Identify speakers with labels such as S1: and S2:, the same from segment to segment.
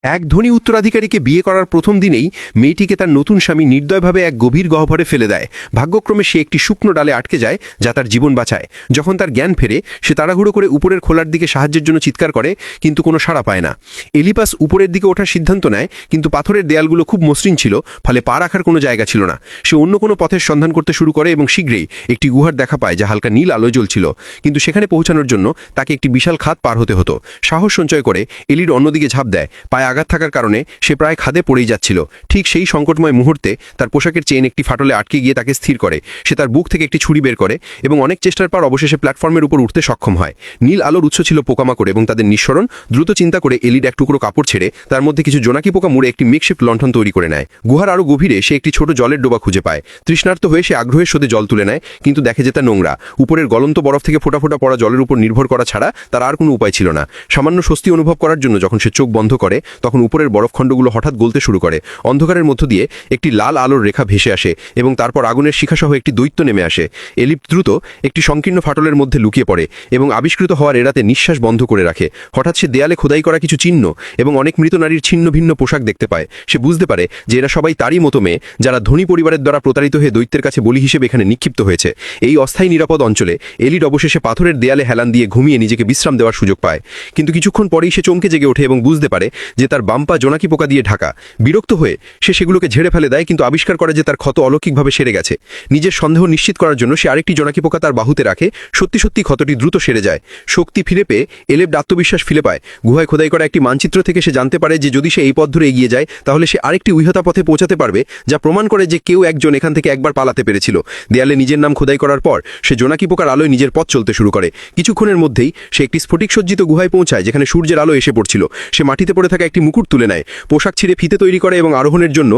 S1: এক ধনী উত্তরাধিকারীকে বিয়ে করার প্রথম দিনেই মেয়েটিকে তার নতুন স্বামী নির্দয়ভাবে এক গভীর গহ্বরে ফেলে দেয়। ভাগ্যক্রমে সে একটি শুকনো ডালে আটকে যায়, যা তার জীবন বাঁচায়। যখন তার জ্ঞান ফেরে, সে তাড়াহুড়ো করে উপরের খোলার দিকে সাহায্যের জন্য চিৎকার করে, কিন্তু কোনো সাড়া পায় না। এলিপাস উপরের দিকে ওঠার সিদ্ধান্ত নেয়, কিন্তু পাথরের দেয়ালগুলো খুব মসৃণ ছিল, ফলে পা রাখার কোনো জায়গা ছিল না। সে অন্য কোনো পথের সন্ধান করতে শুরু করে এবং শীঘ্রই একটি গুহার দেখা পায়, যা হালকা নীল আলোয় জ্বলছিল। কিন্তু সেখানে পৌঁছানোর জন্য তাকে একটি বিশাল খাদ পার হতে হতো। সাহস সঞ্চয় করে এলির অন্যদিকে ঝাঁপ দেয়। পায়ে আঘাত থাকার কারণে সে প্রায় খাদে পড়েই যাচ্ছিল। ঠিক সেই সংকটময় মুহূর্তে তার পোশাকের চেইন একটি ফাটলে আটকে গিয়ে তাকে স্থির করে। সে তার বুক থেকে একটি ছুরি বের করে এবং অনেক চেষ্টার পর অবশেষে প্ল্যাটফর্মের উপর উঠতে সক্ষম হয়। নীল আলোর উৎস ছিল পোকামাকড় এবং তাদের নিঃসরণ। দ্রুত চিন্তা করে এলির এক টুকরো কাপড় ছেড়ে তার মধ্যে কিছু জোনাকি পোকা মুড়ে একটি মেকশিফট লণ্ঠন তৈরি করে নেয়। গুহার আরও গভীরে সে একটি ছোট জলের ডোবা খুঁজে পায়। তৃষ্ণার্ত হয়ে সে আগ্রহের সাথে জল তুলে নেয়, কিন্তু দেখে যে তা নোংরা। উপরের গলন্ত বরফ থেকে ফোঁটা ফোঁটা পড়া জলের উপর নির্ভর করা ছাড়া তার আর কোনো উপায় ছিল না। সামান্য স্বস্তি অনুভব করার জন্য যখন সে চোখ বন্ধ করে, তখন উপরের বরফখণ্ডগুলো হঠাৎ গলতে শুরু করে। অন্ধকারের মধ্য দিয়ে একটি লাল আলোর রেখা ভেসে আসে এবং তারপর আগুনের শিখাসহ একটি দৈত্য নেমে আসে। এলিপ দ্রুত একটি সংকীর্ণ ফাটলের মধ্যে লুকিয়ে পড়ে এবং আবিষ্কৃত হওয়ার এড়াতে নিঃশ্বাস বন্ধ করে রাখে। হঠাৎ সে দেয়ালে খোদাই করা কিছু চিহ্ন এবং অনেক মৃত নারীর ছিন্ন ভিন্ন পোশাক দেখতে পায়। সে বুঝতে পারে যে এরা সবাই তারই মতো মেয়ে, যারা ধনী পরিবারের দ্বারা প্রতারিত হয়ে দৈত্যের কাছে বলি হিসেবে এখানে নিক্ষিপ্ত হয়েছে। এই অস্থায়ী নিরাপদ অঞ্চলে এলিড অবশেষে পাথরের দেয়ালে হেলান দিয়ে ঘুমিয়ে নিজেকে বিশ্রাম দেওয়ার সুযোগ পায়। কিন্তু কিছুক্ষণ পরেই সে চমকে জেগে ওঠে এবং বুঝতে পারে যে তার বাম্পা জোনাকি পোকা দিয়ে ঢাকা। বিরক্ত হয়ে সে সেগুলোকে ঝেড়ে ফেলে দেয়, কিন্তু আবিষ্কার করে যে তার ক্ষত অলৌকিকভাবে সেরে গেছে। নিজের সন্দেহ নিশ্চিত করার জন্য সে আরেকটি জোনাকি পোকা তার বাহুতে রাখে। সত্যি সত্যি ক্ষতটি দ্রুত সেরে যায়। শক্তি ফিরে পেয়ে এলেব আত্মবিশ্বাস ফিরে পায়। গুহায় খোদাই করা একটি মানচিত্র থেকে সে জানতে পারে যে যদি সে এই পথ ধরে এগিয়ে যায়, তাহলে সে আরেকটি উইহতা পথে পৌঁছাতে পারবে, যা প্রমাণ করে যে কেউ একজন এখান থেকে একবার পালাতে পেরেছিল। দেয়ালে নিজের নাম খোদাই করার পর সে জোনাকি পোকার আলোয় নিজের পথ চলতে শুরু করে। কিছুক্ষণের মধ্যেই সে একটি স্ফটিক সজ্জিত গুহায় পৌঁছায়, যেখানে সূর্যের আলো এসে পড়ছিল। সে মাটিতে পড়ে থাকা একটি মুকুট তুলে নেয়, পোশাক ছিঁড়ে ফিতে তৈরি করে এবং আরোহণের জন্য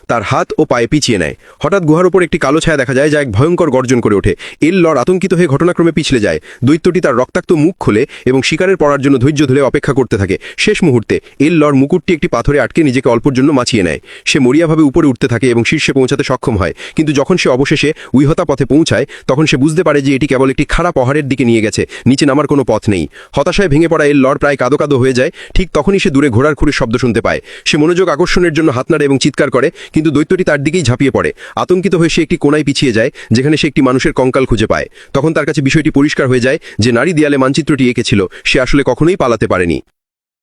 S1: তার হাত ও পায়ে পিছিয়ে নেয়। হঠাৎ গুহার উপর একটি কালো ছায়া দেখা যায়, যা এক ভয়ঙ্কর গর্জন করে ওঠে। এল-লর আতঙ্কিত হয়ে ঘটনাক্রমে পিছলে যায়। দৈত্যটি তার রক্তাক্ত মুখ খোলে এবং শিকারের পড়ার জন্য ধৈর্য ধরে অপেক্ষা করতে থাকে। শেষ মুহূর্তে এল-লর মুকুটটি একটি পাথরে আটকে নিজেকে অল্পর জন্য মাছিয়ে নেয়। সে মরিয়াভাবে উপরে উঠতে থাকে এবং শীর্ষে পৌঁছাতে সক্ষম হয়। কিন্তু যখন সে অবশেষে উইহতা পথে পৌঁছায়, তখন সে বুঝতে পারে যে এটি কেবল একটি খাড়া পাহাড়ের দিকে নিয়ে গেছে, নিচে নামার কোনো পথ নেই। হতাশায় ভেঙে পড়া এল-লর প্রায় কাদো কাদো হয়ে যায়। ঠিক তখনই সে দূরে ঘোড়ার খুঁড়ির শব্দ শুনতে পায়। সে মনোযোগ আকর্ষণের জন্য হাত নাড়ে এবং চিৎকার করে, কিন্তু দৈত্যটি তার দিকেই ঝাঁপিয়ে পড়ে। আতঙ্কিত হয়ে সে একটি কোণায় পিছিয়ে যায়, যেখানে সে একটি মানুষের কঙ্কাল খুঁজে পায়। তখন তার কাছে বিষয়টি পরিষ্কার হয়ে যায় যে নারী দেয়ালে মানচিত্রটি এঁকেছিল সে আসলে কখনোই পালাতে পারেনি।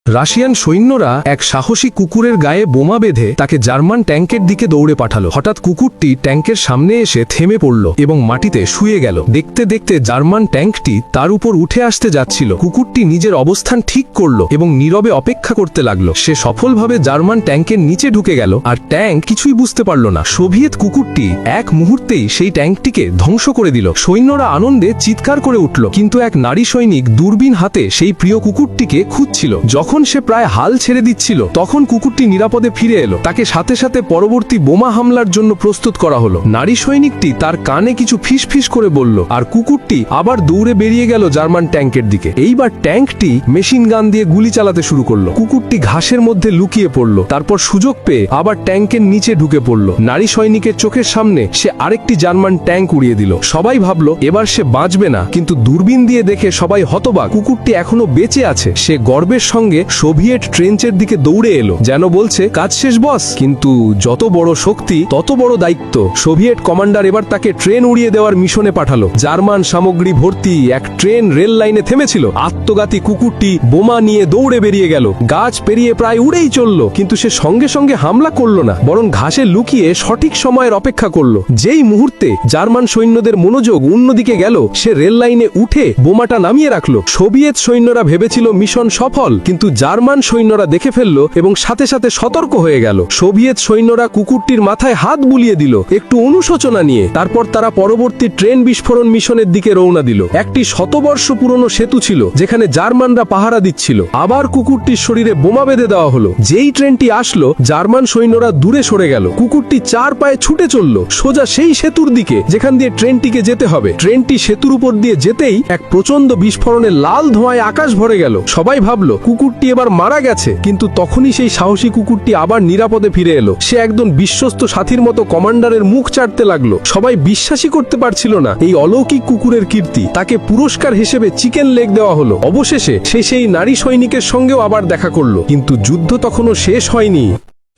S2: রাশিয়ান সৈন্যরা এক সাহসী কুকুরের গায়ে বোমা বেঁধে তাকে জার্মান ট্যাঙ্কের দিকে দৌড়ে পাঠালো। হঠাৎ কুকুরটি ট্যাঙ্কের সামনে এসে থেমে পড়ল এবং মাটিতে শুয়ে গেল। দেখতে দেখতে জার্মান ট্যাঙ্কটি তার উপর উঠে আসতে যাচ্ছিল। কুকুরটি নিজের অবস্থান ঠিক করলো এবং নীরবে অপেক্ষা করতে লাগলো। সে সফলভাবে জার্মান ট্যাঙ্কের নিচে ঢুকে গেল, আর ট্যাঙ্ক কিছুই বুঝতে পারল না। সোভিয়েত কুকুরটি এক মুহূর্তেই সেই ট্যাঙ্কটিকে ধ্বংস করে দিল। সৈন্যরা আনন্দে চিৎকার করে উঠল, কিন্তু এক নারী সৈনিক দূরবীন হাতে সেই প্রিয় কুকুরটিকে খুঁজছিল। যখন সে প্রায় হাল ছেড়ে দিচ্ছিল, তখন কুকুরটি নিরাপদে ফিরে এলো। তাকে সাথে সাথে পরবর্তী বোমা হামলার জন্য প্রস্তুত করা হলো। নারী সৈনিকটি তার কানে কিছু ফিস করে বলল, আর কুকুরটি আবার দৌড়ে বেরিয়ে গেল জার্মান ট্যাঙ্কের দিকে। এইবার ট্যাঙ্কটি মেশিন গান দিয়ে গুলি চালাতে শুরু করলো। কুকুরটি ঘাসের মধ্যে লুকিয়ে পড়ল, তারপর সুযোগ পেয়ে আবার ট্যাঙ্কের নিচে ঢুকে পড়ল। নারী সৈনিকের চোখের সামনে সে আরেকটি জার্মান ট্যাঙ্ক উড়িয়ে দিল। সবাই ভাবলো এবার সে বাঁচবে না, কিন্তু দূরবীন দিয়ে দেখে সবাই হতবাক। কুকুরটি এখনো বেঁচে আছে। সে গর্বের সঙ্গে সোভিয়েট ট্রেঞ্চের দিকে দৌড়ে এলো, যেন বলছে কাজ শেষ বস। কিন্তু যত বড় শক্তি তত বড় দায়িত্ব। সোভিয়েট কমান্ডার এবার তাকে ট্রেন উড়িয়ে দেওয়ার মিশনে পাঠালো। জার্মান সামগ্রী ভর্তি এক ট্রেন রেল লাইনে থেমেছিল। আত্মঘাতী কুকুরটি বোমা নিয়ে দৌড়ে বেরিয়ে গেল। গাছ পেরিয়ে প্রায় উড়েই চলল, কিন্তু সে সঙ্গে সঙ্গে হামলা করলো না, বরং ঘাসে লুকিয়ে সঠিক সময়ের অপেক্ষা করলো। যেই মুহূর্তে জার্মান সৈন্যদের মনোযোগ অন্যদিকে গেল, সে রেল লাইনে উঠে বোমাটা নামিয়ে রাখলো। সোভিয়েত সৈন্যরা ভেবেছিল মিশন সফল, কিন্তু জার্মান সৈন্যরা দেখে ফেলল এবং সাথে সাথে সতর্ক হয়ে গেল। সোভিয়েত সৈন্যরা কুকুরটির মাথায় হাত বুলিয়ে দিল একটু অনুশোচনা নিয়ে। তারপর তারা পরবর্তী ট্রেন বিস্ফোরণ মিশনের দিকে রওনা দিল। একটি শতবর্ষ পুরনো সেতু ছিল, যেখানে জার্মানরা পাহারা দিচ্ছিল। আবার কুকুরটির শরীরে বোমা বেঁধে দেওয়া হলো। যেই ট্রেনটি আসলো, জার্মান সৈন্যরা দূরে সরে গেল। কুকুরটি চার পায়ে ছুটে চলল সোজা সেই সেতুর দিকে যেখান দিয়ে ট্রেনটিকে যেতে হবে। ট্রেনটি সেতুর উপর দিয়ে যেতেই এক প্রচন্ড বিস্ফোরণে লাল ধোঁয়ায় আকাশ ভরে গেল। সবাই ভাবল কুকুরটি কুকুরটি এবার মারা গেছে। কিন্তু তখনই সেই সাহসী কুকুরটি আবার নিরাপদে ফিরে এলো। সে একদম বিশ্বস্ত সাথীর মতো কমান্ডারের মুখ চাটতে লাগলো। সবাই বিশ্বাসই করতে পারছিল না এই অলৌকিক কুকুরের কীর্তি। তাকে পুরস্কার হিসেবে চিকেন লেগ দেওয়া হলো। অবশেষে সে সেই নারী সৈনিকের সঙ্গেও আবার দেখা করলো। কিন্তু যুদ্ধ তখনও শেষ হয়নি।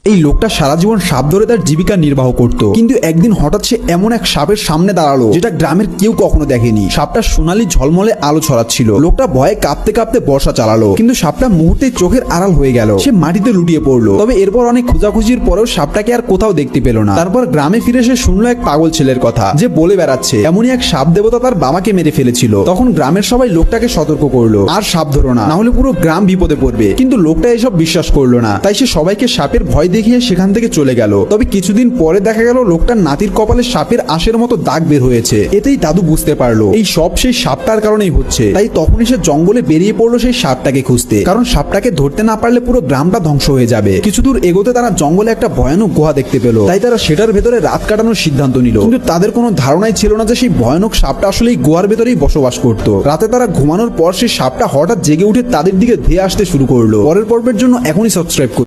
S3: এই লোকটা সারা জীবন সাপ ধরে তার জীবিকা নির্বাহ করত, কিন্তু একদিন হঠাৎ সে এমন এক সাপের সামনে দাঁড়ালো যেটা গ্রামের কেউ কখনো দেখেনি। সাপটা সোনালী ঝলমলে আলো ছড়াচ্ছিল। লোকটা ভয়ে কাঁপতে কাঁপতে বর্ষা চালালো, কিন্তু সাপটা মুহূর্তে চোখের আড়াল হয়ে গেল। সে মাটিতে লুটিয়ে পড়লো। তবে এরপর অনেক খোঁজাখুঁজির পরেও সাপটাকে আর কোথাও দেখতে পেল না। তারপর গ্রামে ফিরে সে শুনলো এক পাগল ছেলের কথা, যে বলে বেড়াচ্ছে এমনই এক সাপ দেবতা তার বাবাকে মেরে ফেলেছিল। তখন গ্রামের সবাই লোকটাকে সতর্ক করলো, আর সাপ ধরো না, না হলে পুরো গ্রাম বিপদে পড়বে। কিন্তু লোকটা এসব বিশ্বাস করলো না। তাই সে সবাইকে সাপের ভয় দেখিয়ে সেখান থেকে চলে গেল। তবে কিছুদিন পরে দেখা গেল লোকটার নাতির কপালে সাপের আঁশের মতো দাগ বের হয়েছে। এতেই দাদু বুঝতে পারলো এই সব সেই সাপটার কারণেই হচ্ছে। তাই তখনই সে জঙ্গলে বেরিয়ে পড়লো সেই সাপটাকে খুঁজতে, কারণ সাপটাকে ধরতে না পারলে পুরো গ্রামটা ধ্বংস হয়ে যাবে। কিছু দূর এগোতে তারা জঙ্গলে একটা ভয়ানক গুহা দেখতে পেল। তাই তারা সেটার ভেতরে রাত কাটানোর সিদ্ধান্ত নিল। কিন্তু তাদের কোনো ধারণাই ছিল না যে সেই ভয়ানক সাপটা আসলে এই গুহার ভেতরেই বসবাস করত। রাতে তারা ঘুমানোর পর সেই সাপটা হঠাৎ জেগে উঠে তাদের দিকে ধেয়ে আসতে শুরু করলো। পরের পর্বের জন্য এখনই সাবস্ক্রাইব করুন।